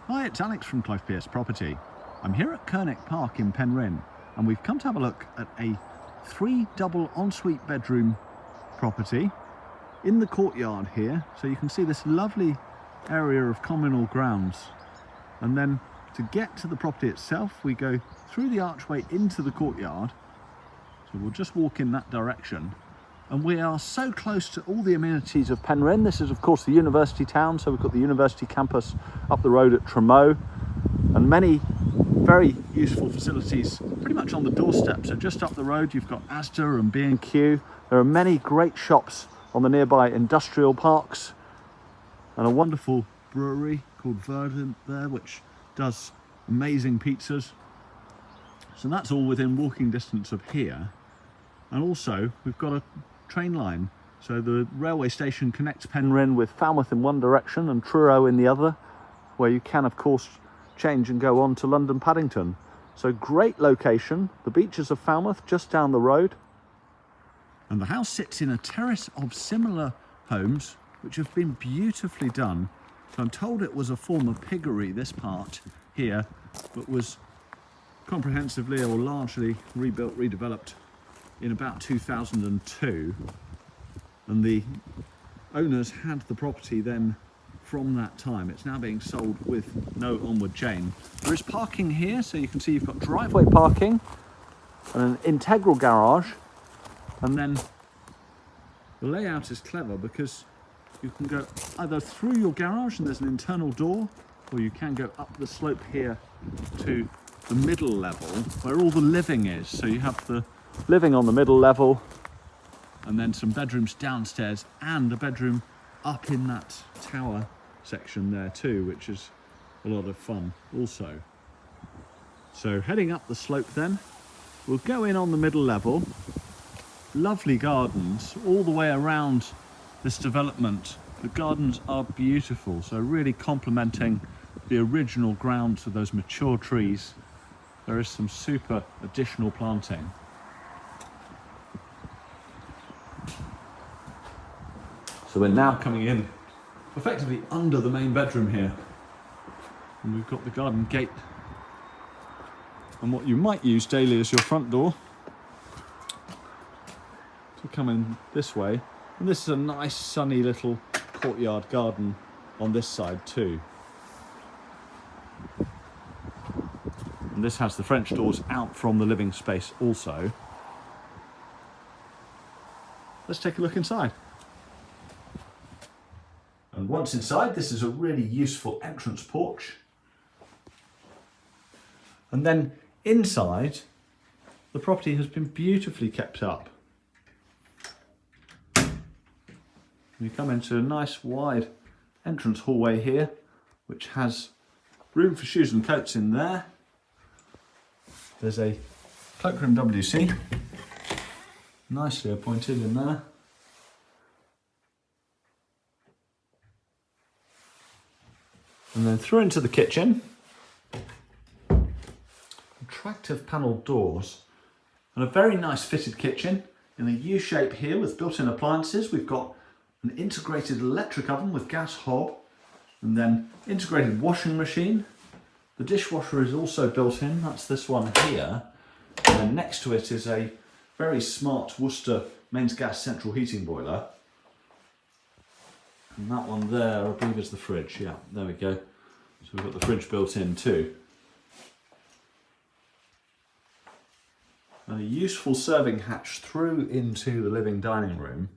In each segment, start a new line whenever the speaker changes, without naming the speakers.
Hi, it's Alex from Clive Pierce Property. I'm here at Kernick Park in Penryn, and we've come to have a look at a 3 double ensuite bedroom property in the courtyard here. So you can see this lovely area of communal grounds, and then to get to the property itself we go through the archway into the courtyard. So we'll just walk in that direction, and we are so close to all the amenities of Penryn. This is of course the university town, so we've got the university campus up the road at Tremoe, and many very useful facilities pretty much on the doorstep. So just up the road you've got Asda and B&Q. There are many great shops on the nearby industrial parks, and a wonderful brewery called Verdant there, which does amazing pizzas. So that's all within walking distance of here. And also we've got a train line, so the railway station connects Penryn with Falmouth in one direction and Truro in the other, where you can of course change and go on to London Paddington. So great location, the beaches of Falmouth just down the road. And the house sits in a terrace of similar homes which have been beautifully done. So I'm told it was a former piggery, this part here, but was comprehensively or largely rebuilt, redeveloped in about 2002, and the owners had the property then from that time. It's now being sold with no onward chain. There is parking here, so you can see you've got driveway parking and an integral garage, and then the layout is clever because you can go either through your garage and there's an internal door, or you can go up the slope here to the middle level where all the living is. So you have the living on the middle level, and then some bedrooms downstairs and a bedroom up in that tower section there too, which is a lot of fun also. So heading up the slope then, we'll go in on the middle level. Lovely gardens all the way around this development. The gardens are beautiful, so really complementing the original grounds with those mature trees. There is some super additional planting. So we're now coming in effectively under the main bedroom here, and we've got the garden gate and what you might use daily as your front door to come in this way. And this is a nice sunny little courtyard garden on this side too. And this has the French doors out from the living space also. Let's take a look inside. And once inside, this is a really useful entrance porch. And then inside, the property has been beautifully kept up. You come into a nice wide entrance hallway here, which has room for shoes and coats in there. There's a cloakroom WC, nicely appointed in there. And then through into the kitchen. Attractive panelled doors and a very nice fitted kitchen in a U shape here with built-in appliances. We've got an integrated electric oven with gas hob, and then integrated washing machine. The dishwasher is also built in, that's this one here. And then next to it is a very smart Worcester mains gas central heating boiler. And that one there, I believe, is the fridge. Yeah, there we go. So we've got the fridge built in too. And a useful serving hatch through into the living dining room.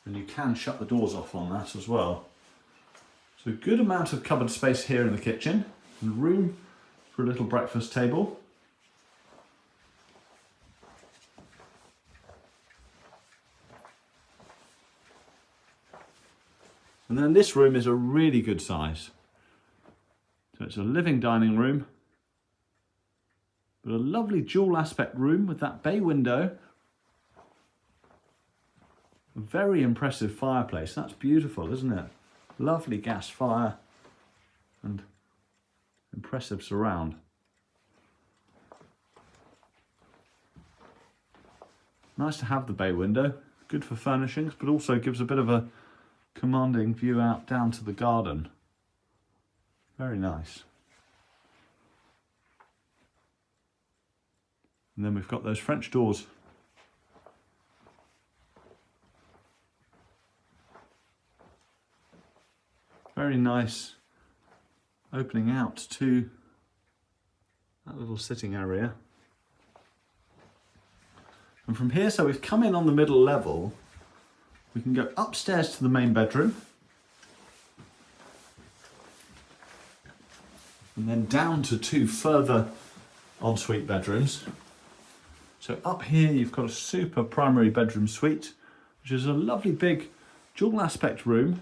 And you can shut the doors off on that as well. So a good amount of cupboard space here in the kitchen, and room for a little breakfast table. And then this room is a really good size. So it's a living dining room, but a lovely dual aspect room with that bay window. A very impressive fireplace. That's beautiful, isn't it? Lovely gas fire and impressive surround. Nice to have the bay window, good for furnishings, but also gives a bit of a commanding view out down to the garden. Very nice. And then we've got those French doors. Very nice, opening out to that little sitting area. And from here, so we've come in on the middle level, we can go upstairs to the main bedroom. And then down to two further ensuite bedrooms. So up here you've got a super primary bedroom suite, which is a lovely big dual aspect room.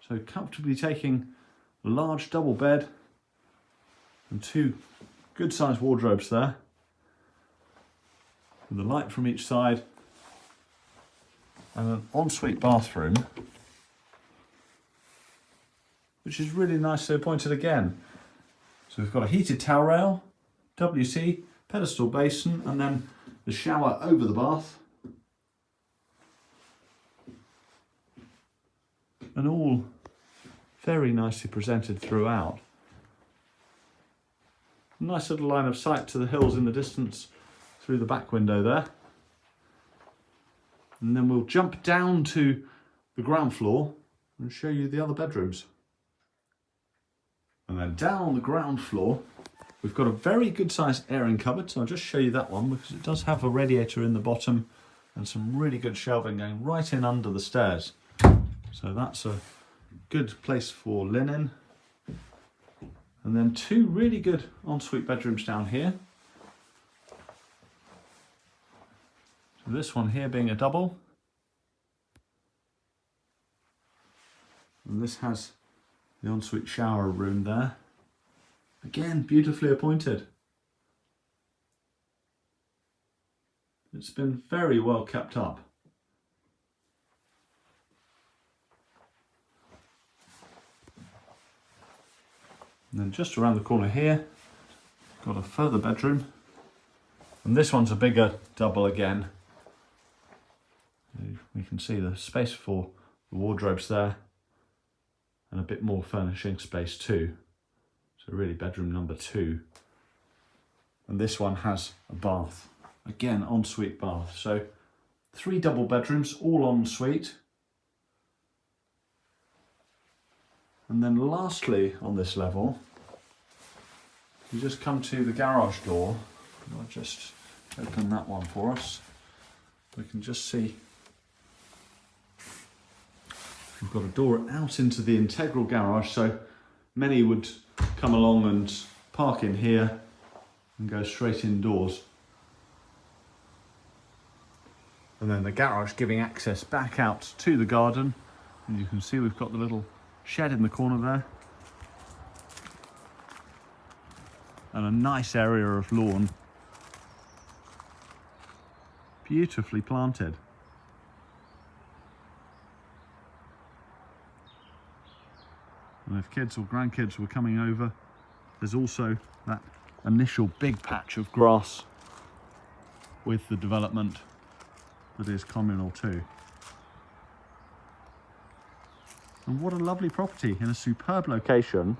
So comfortably taking a large double bed and two good sized wardrobes there, with a light from each side, and an ensuite bathroom, which is really nicely appointed again. So we've got a heated towel rail, WC, pedestal basin, and then the shower over the bath. And all very nicely presented throughout. Nice little line of sight to the hills in the distance through the back window there. And then we'll jump down to the ground floor and show you the other bedrooms. And then down on the ground floor, we've got a very good sized airing cupboard. So I'll just show you that one because it does have a radiator in the bottom and some really good shelving going right in under the stairs. So that's a good place for linen. And then two really good ensuite bedrooms down here. So this one here being a double. And this has the ensuite shower room there. Again, beautifully appointed. It's been very well kept up. And then just around the corner here, got a further bedroom. And this one's a bigger double again. We can see the space for the wardrobes there and a bit more furnishing space too. So really bedroom number 2. And this one has a bath, again ensuite bath. So 3 double bedrooms, all ensuite. And then lastly on this level, you just come to the garage door. I'll just open that one for us. We can just see we've got a door out into the integral garage, so many would come along and park in here and go straight indoors. And then the garage giving access back out to the garden. And you can see we've got the little shed in the corner there. And a nice area of lawn. Beautifully planted. And if kids or grandkids were coming over, there's also that initial big patch of grass with the development that is communal too. And what a lovely property in a superb location.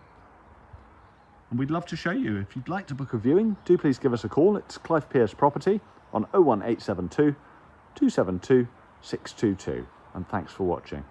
And we'd love to show you. If you'd like to book a viewing, do please give us a call. It's Clive Pierce Property on 01872 272 622. And thanks for watching.